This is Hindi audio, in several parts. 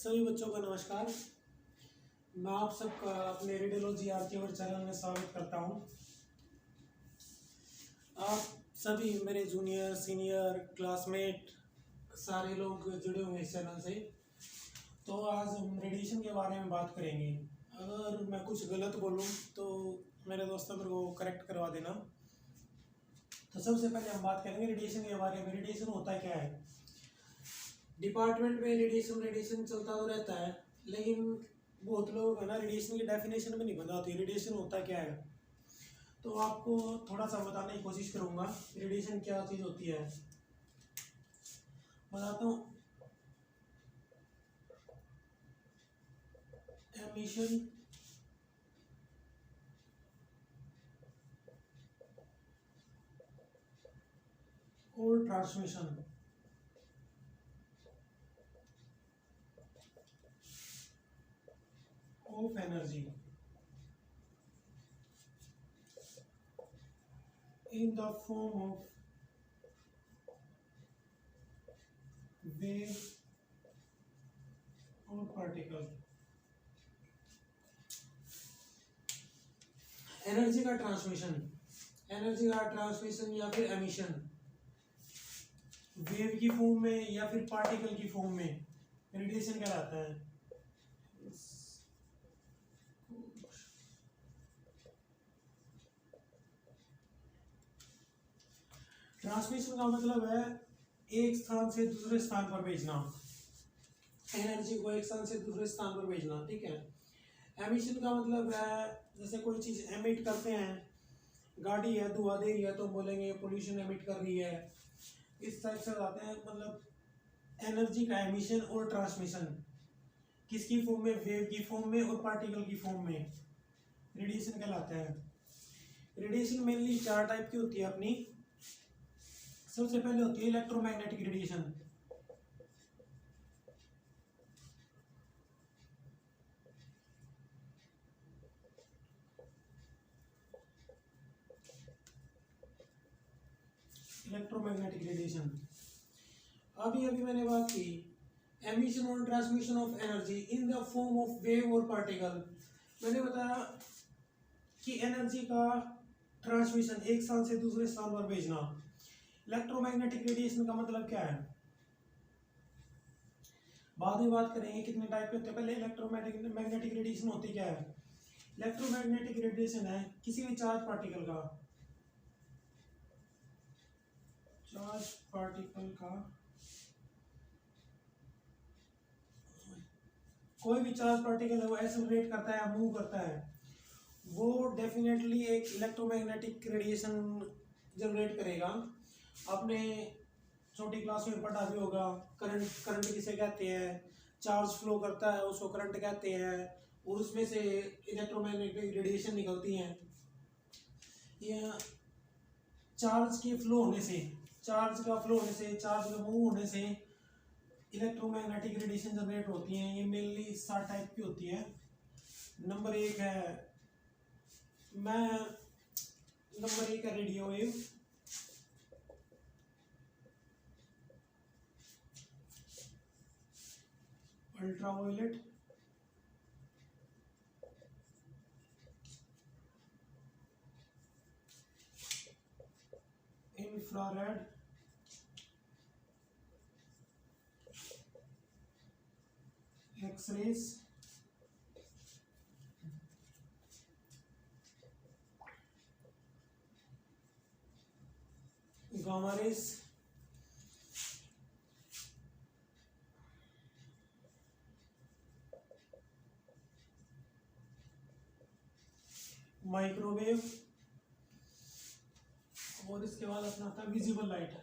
सभी बच्चों को नमस्कार। मैं आप सबका अपने रेडियोलॉजी आर्चिवर चैनल में स्वागत करता हूं। आप सभी मेरे जूनियर सीनियर क्लासमेट सारे लोग जुड़े हुए इस चैनल से। तो आज हम रेडिएशन के बारे में बात करेंगे। अगर मैं कुछ गलत बोलूं तो मेरे दोस्तों मेरे को करेक्ट करवा देना। तो सबसे पहले हम बात करेंगे रेडिएशन के बारे में। रेडिएशन होता क्या है? डिपार्टमेंट में रेडिएशन चलता तो रहता है, लेकिन बहुत लोग है ना रेडिएशन की डेफिनेशन में नहीं बताते रेडिएशन होता क्या है। तो आपको थोड़ा सा बताने की कोशिश करूंगा रेडिएशन क्या चीज़ होती है। बताता हूँ। एमिशन और transmission of energy in the form of wave or particle। Energy का ट्रांसमिशन या फिर एमिशन वेव की फॉर्म में या फिर पार्टिकल की फॉर्म में रेडिएशन कहलाता है। ट्रांसमिशन का मतलब है एक स्थान से दूसरे स्थान पर भेजना, एनर्जी को एक स्थान से दूसरे स्थान पर भेजना। ठीक है। एमिशन का मतलब है जैसे कोई चीज एमिट करते हैं, गाड़ी है धुआं दे रही है तो बोलेंगे पोल्यूशन एमिट कर रही है। इस टाइप से आते हैं। मतलब एनर्जी का एमिशन और ट्रांसमिशन किसकी फॉर्म में? वेव की फॉर्म में और पार्टिकल की फॉर्म में रेडिएशन कहलाता है। रेडिएशन मेनली चार टाइप की होती है अपनी। सबसे पहले होती है इलेक्ट्रोमैग्नेटिक रेडिएशन। इलेक्ट्रोमैग्नेटिक रेडिएशन अभी मैंने बात की एमिशन और transmission of energy in the form of wave और पार्टिकल। मैंने बताया कि एनर्जी का ट्रांसमिशन एक स्थान से दूसरे स्थान पर भेजना। इलेक्ट्रोमैग्नेटिक रेडिएशन का मतलब क्या है बाद में बात करेंगे। कितने टाइप के होते हैं। पहले इलेक्ट्रोमैग्नेटिक रेडिएशन होती क्या है? इलेक्ट्रोमैग्नेटिक रेडिएशन है किसी भी चार्ज पार्टिकल का कोई भी चार्ज पार्टिकल है वो एक्सेलरेट करता है या मूव करता है, वो डेफिनेटली एक इलेक्ट्रोमैग्नेटिक रेडिएशन जनरेट करेगा। आपने छोटी क्लास में पढ़ा भी होगा करंट किसे कहते हैं। चार्ज फ्लो करता है उसको करंट कहते हैं और उसमें से इलेक्ट्रोमैग्नेटिक रेडिएशन निकलती हैं। ये चार्ज का फ्लो होने से चार्ज का मूव होने से इलेक्ट्रोमैग्नेटिक रेडिएशन जनरेट होती हैं। ये मेनली 7 टाइप की होती है। नंबर एक है radio wave. Ultraviolet, infrared, X rays, gamma rays, microwave और इसके बाद अपना आता है विजिबल लाइट।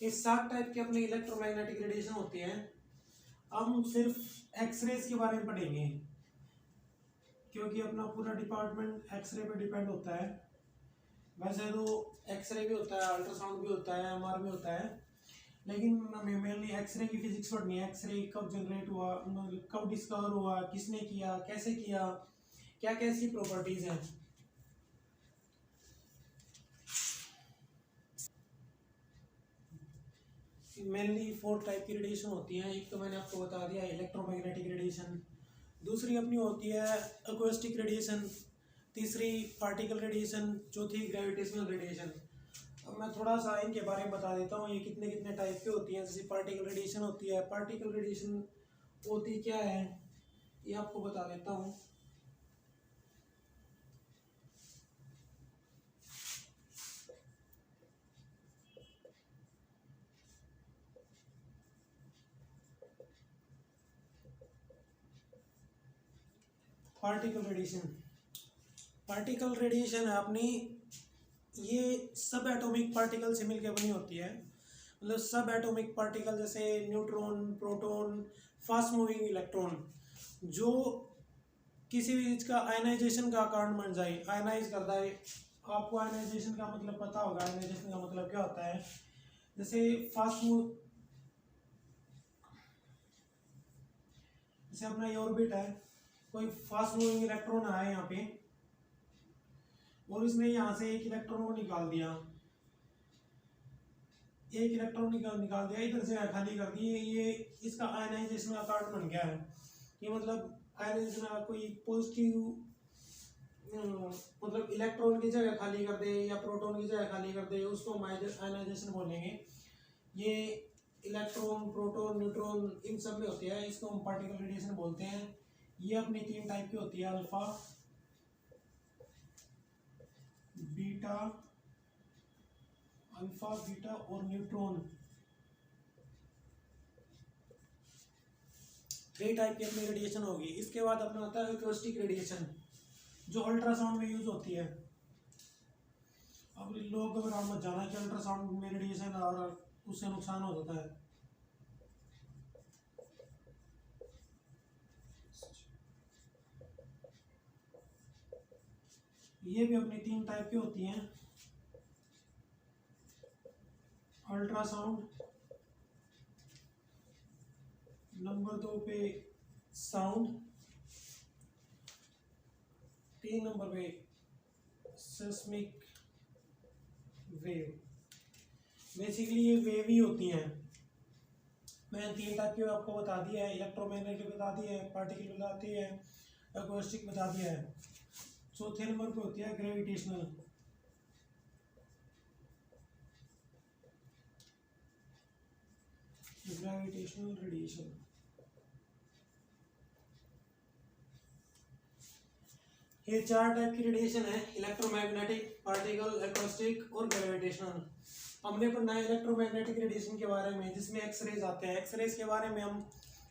इस 7 टाइप के अपने इलेक्ट्रोमैग्नेटिक रेडिएशन होती है। हम सिर्फ एक्सरेज के बारे में पढ़ेंगे क्योंकि अपना पूरा डिपार्टमेंट एक्सरे पे डिपेंड होता है। वैसे तो एक्सरे भी होता है, अल्ट्रासाउंड भी होता है, एमआर भी होता है, लेकिन हमें मेनली एक्सरे की फिजिक्स पढ़नी है। एक्सरे कब जनरेट हुआ, कब डिस्कवर हुआ, किसने किया, कैसे किया, क्या कैसी प्रॉपर्टीज हैं। मेनली 4 टाइप की रेडिएशन होती हैं। एक तो मैंने आपको बता दिया इलेक्ट्रोमैग्नेटिक रेडिएशन, दूसरी अपनी होती है एक्वास्टिक रेडिएशन, तीसरी पार्टिकल रेडिएशन, चौथी ग्रेविटेशनल रेडिएशन। अब मैं थोड़ा सा इनके बारे में बता देता हूँ ये कितने कितने टाइप की होती हैं। जैसे पार्टिकल रेडिएशन होती है, पार्टिकल रेडिएशन होती क्या है ये आपको बता देता हूँ। पार्टिकल रेडिएशन है अपनी, ये सब एटॉमिक पार्टिकल से मिलकर बनी होती है। मतलब सब एटॉमिक पार्टिकल जैसे neutron, proton, fast moving electron, जो किसी भी चीज़ का आयनाइजेशन का कारण बन जाए, आयनाइज करता है। आपको आयनाइजेशन का मतलब पता होगा, आयनाइजेशन का मतलब क्या होता है। जैसे जैसे अपना ये ऑर्बिट है, कोई फास्ट मूविंग इलेक्ट्रॉन आया यहाँ पे और इसने यहाँ से एक इलेक्ट्रॉन को निकाल दिया, एक इलेक्ट्रॉन निकाल दिया, इधर से खाली कर दी, ये इसका आयनाइजेशन का कारण बन गया है। ये मतलब आयनाइजेशन का कोई पॉजिटिव मतलब इलेक्ट्रॉन की जगह खाली कर दे या प्रोटॉन की जगह खाली कर दे, उसको हम आयनाइजेशन बोलेंगे। ये इलेक्ट्रॉन, प्रोटॉन, न्यूट्रॉन इन सब में होती है, इसको हम पार्टिकल रेडिएशन बोलते हैं। ये अपनी 3 टाइप की होती है, अल्फा, बीटा, और न्यूट्रॉन। 3 टाइप की अपनी रेडिएशन होगी। इसके बाद अपना आता है एक्वास्टिक रेडिएशन, जो अल्ट्रासाउंड में यूज होती है। अब लोग घबरा मत जाना कि अल्ट्रासाउंड में रेडिएशन और उससे नुकसान हो जाता है। ये भी अपनी 3 टाइप की होती हैं, अल्ट्रासाउंड, नंबर 2 पे साउंड, 3 नंबर पे सेस्मिक वेव। बेसिकली ये वेव ही होती हैं। मैंने 3 टाइप की आपको बता दिया है, इलेक्ट्रोमैग्नेटिक बता दिया है, पार्टिकल बता दिया है, एक्वास्टिक बता दिया है। चौथे नंबर पे होती है ग्रेविटेशनल। रेडिएशन। ये 4 टाइप की रेडिएशन है, इलेक्ट्रोमैग्नेटिक, पार्टिकल, एक्वास्टिक और ग्रेविटेशनल। हमने पढ़ना है इलेक्ट्रोमैग्नेटिक रेडिएशन के बारे में, जिसमें एक्सरेज आते हैं। एक्सरेज के बारे में हम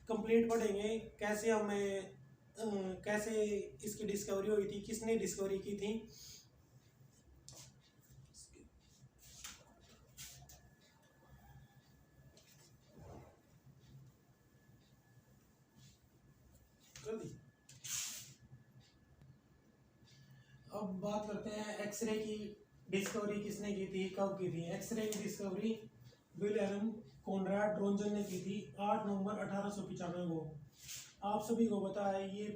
कंप्लीट पढ़ेंगे, कैसे हमें कैसे इसकी डिस्कवरी हुई थी, किसने डिस्कवरी की थी। अब बात करते हैं एक्सरे की डिस्कवरी किसने की थी, कब की थी। एक्सरे की डिस्कवरी विल्हेल्म कॉनराड रोंजन ने की थी 8 नवंबर 1895 को। आप सभी को पता है ये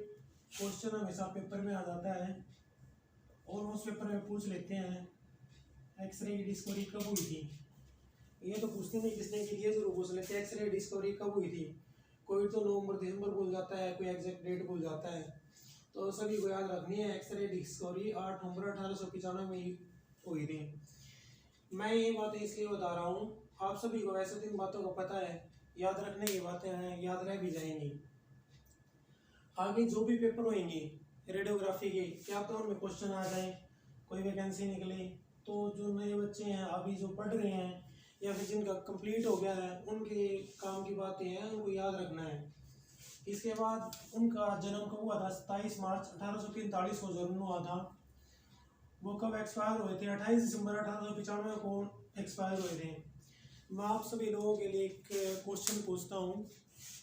क्वेश्चन हमेशा पेपर में आ जाता है और उस पेपर में पूछ लेते हैं एक्सरे की डिस्कवरी कब हुई थी। ये तो पूछते नहीं किसने की थी, ये जरूर पूछ लेते हैं एक्सरे की डिस्कवरी कब हुई थी। कोई तो नवंबर दिसंबर भूल जाता है, कोई एग्जैक्ट डेट भूल जाता है। तो सभी को याद रखनी है, एक्सरे डिस्कवरी 8 नवंबर 1895 में हुई थी। मैं ये बातें इसलिए बता रहा हूँ, आप सभी को वैसे 3 बातों को पता है, याद रखने की बातें हैं, याद रह भी जाएंगी। आगे जो भी पेपर होंगे रेडियोग्राफी के, क्या पता उनमें क्वेश्चन आ जाए, कोई वैकेंसी निकले, तो जो नए बच्चे हैं अभी जो पढ़ रहे हैं या फिर जिनका कंप्लीट हो गया है, उनके काम की बातें हैं, उनको याद रखना है। इसके बाद उनका जन्म कब हुआ था, 27 मार्च 1843 को जन्म हुआ था। वो कब एक्सपायर हुए थे, 28 दिसंबर 1895 को एक्सपायर हुए थे। मैं आप सभी लोगों के लिए एक क्वेश्चन पूछता हूँ,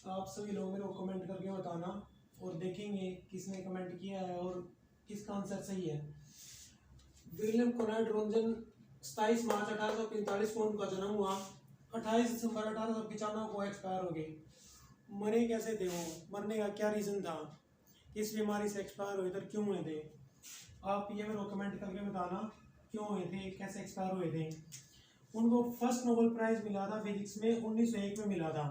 आप सभी लोग मेरे को कमेंट करके बताना और देखेंगे किसने कमेंट किया है और किसका आंसर सही है। विलियम कॉनराड रोंजन 27 मार्च 1845 को उनका जन्म हुआ, 28 दिसंबर 1895 को एक्सपायर हो गए। मरे कैसे थे वो, मरने का क्या रीज़न था, किस बीमारी से एक्सपायर हुए थे, क्यों हुए थे, आप ये मेरे को कमेंट करके बताना क्यों हुए थे, कैसे एक्सपायर हुए थे। उनको फर्स्ट नोबेल प्राइज मिला था फिजिक्स में 1901 में मिला था।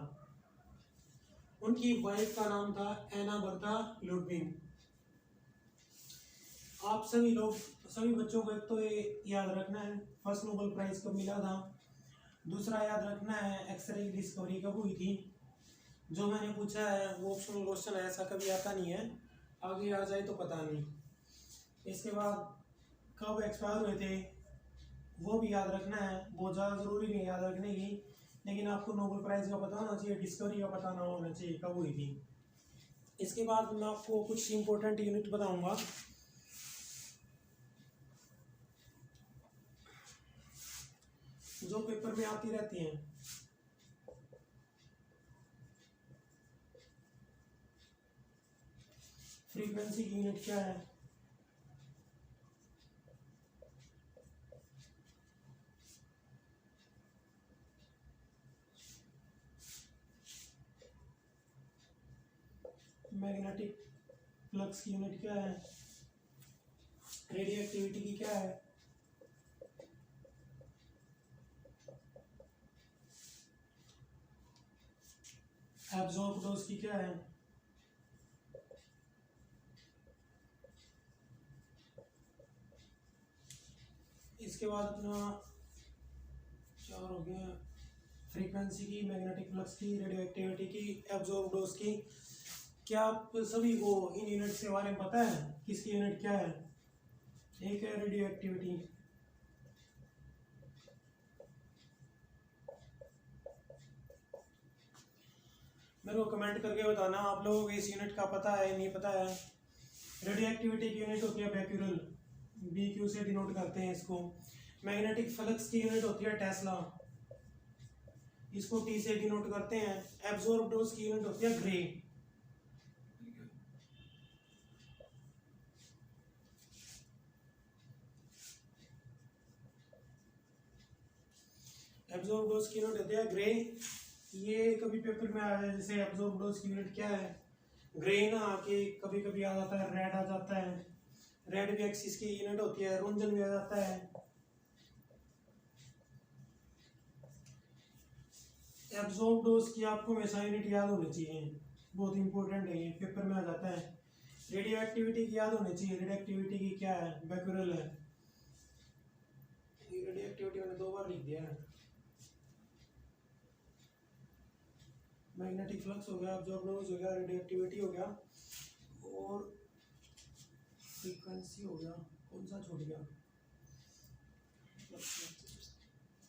उनकी वाइफ का नाम था एना बर्ता लुडविग। आप सभी लोग, सभी बच्चों को एक तो ये याद रखना है फर्स्ट नोबेल प्राइज कब मिला था, दूसरा याद रखना है एक्सरे की डिस्कवरी कब हुई थी। जो मैंने पूछा है वो ऑप्शनल क्वेश्चन है, ऐसा कभी आता नहीं है, आगे आ जाए तो पता नहीं। इसके बाद कब एक्सपायर हुए थे वो भी याद रखना है, बहुत ज़्यादा ज़रूरी नहीं याद रखने की, लेकिन आपको नोबेल प्राइज़ का पता होना चाहिए, डिस्कवरी का पता ना होना चाहिए कब हुई थी। इसके बाद मैं आपको कुछ इंपॉर्टेंट यूनिट बताऊंगा। जो पेपर में आती रहती हैं। फ्रीक्वेंसी की यूनिट क्या है? मैग्नेटिक फ्लक्स की यूनिट क्या है? रेडियो एक्टिविटी की क्या है? एब्जॉर्ब डोज की क्या है? इसके बाद अपना 4 हो गया, फ्रीक्वेंसी की, मैग्नेटिक फ्लक्स की, रेडियो एक्टिविटी की, एब्जॉर्ब डोज की। क्या आप सभी को इन यूनिट के बारे में पता है किसकी यूनिट क्या है? एक है रेडियो एक्टिविटी, मेरे को कमेंट करके बताना आप लोगों को इस यूनिट का पता है नहीं पता है। रेडियो एक्टिविटी की यूनिट होती है बेक्यूरल, BQ से डिनोट करते हैं इसको। मैग्नेटिक फ्लक्स की यूनिट होती है टेस्ला, इसको T से डिनोट करते हैं। एब्जॉर्ब डोज की यूनिट होती है ग्रे। एब्जॉर्ब डोज की यूनिट होती है ग्रे। ये कभी पेपर में आ जाए जैसे एब्जॉर्ब डोज की यूनिट क्या है, ग्रे ना आके कभी कभी आ जाता है रेड आ जाता है, रेड भी एक्सिस की यूनिट होती है, रुंजन भी आ जाता है। एब्जॉर्ब डोज की आपको हमेशा यूनिट याद होनी चाहिए, बहुत इंपॉर्टेंट है, ये पेपर में आ जाता है। रेडियो एक्टिविटी की याद होनी चाहिए, रेडियो एक्टिविटी की क्या है, बेक्यूरल है। रेडियो एक्टिविटी मैंने 2 बार लिख दिया है। मैग्नेटिक फ्लक्स हो गया, एब्जॉर्ब डोज हो गया, रेडियो एक्टिविटी हो गया और फ्रीक्वेंसी हो गया। कौन सा छूट गया?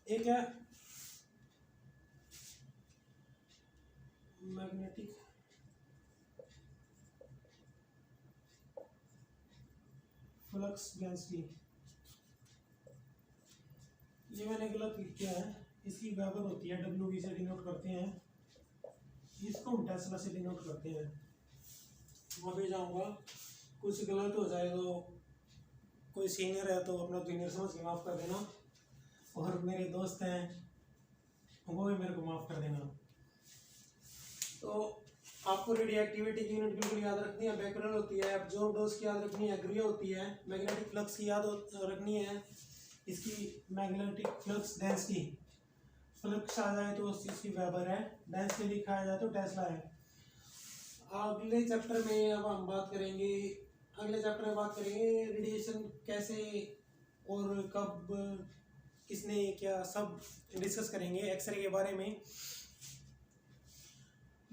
एक है मैग्नेटिक फ्लक्स डेंसिटी, ये मैंने गलत लिख दिया है, इसकी वेबर होती है, WV से डिनोट करते हैं, इसको हम टेस्ला से डिनोट करते हैं। वहाँ जाऊँगा, कुछ गलत हो जाए तो कोई सीनियर है तो अपना जूनियर समझ के माफ़ कर देना, और मेरे दोस्त हैं वो भी मेरे को माफ़ कर देना। तो आपको रेडियो एक्टिविटी की यूनिट बिल्कुल याद रखनी है, बेक्यूरल होती है, एब्जॉर्ब डोज की याद रखनी है, ग्रे होती है, मैग्नेटिक फ्लक्स की याद रखनी है, इसकी मैग्नेटिक फ्लक्स डेंसिटी, फ्लक्स आ जाए तो इसकी वेबर है, डेंसिटी लिखा जाए तो टेस्ला है। अगले चैप्टर में अब हम बात करेंगे, अगले चैप्टर में बात करेंगे रेडिएशन कैसे और कब किसने क्या सब डिस्कस करेंगे, एक्सरे के बारे में।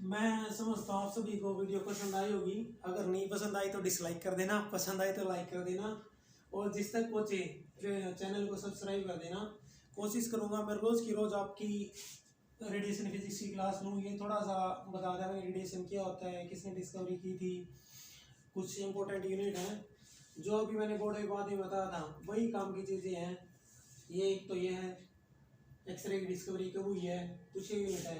मैं समझता हूँ आप सभी को वीडियो पसंद आई होगी, अगर नहीं पसंद आई तो डिसलाइक कर देना, पसंद आई तो लाइक कर देना, और जिस तक पहुँचे चैनल को सब्सक्राइब कर देना। कोशिश करूँगा मैं रोज़ की रोज़ आपकी रेडिएशन फिजिक्स की क्लास लूँ, ये थोड़ा सा बता दें रेडिएशन क्या होता है, किसने डिस्कवरी की थी, कुछ इंपॉर्टेंट यूनिट हैं जो अभी मैंने बोर्ड के बाद में बताया था, वही काम की चीज़ें हैं। ये एक तो ये है एक्सरे की डिस्कवरी कब हुई है, कुछ यूनिट है।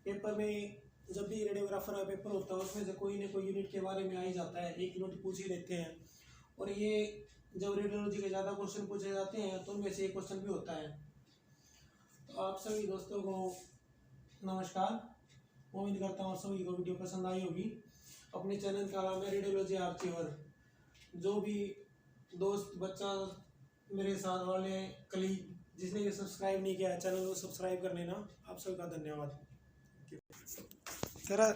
पेपर में जब भी रेडियोग्राफर का पेपर होता है उसमें से कोई ना कोई यूनिट के बारे में आ ही जाता है, एक यूनिट पूछ ही लेते हैं, और ये जब रेडियोलॉजी के ज़्यादा क्वेश्चन पूछे जाते हैं तो उनमें से एक क्वेश्चन भी होता है। तो आप सभी दोस्तों को नमस्कार, उम्मीद करता हूँ सभी को वीडियो पसंद आई होगी। अपने चैनल का नाम है रेडियोलॉजी आर्चिवर। जो भी दोस्त बच्चा मेरे साथ वाले कलीग जिसने ये सब्सक्राइब नहीं किया चैनल को सब्सक्राइब कर लेना। आप सबका धन्यवाद। तेरा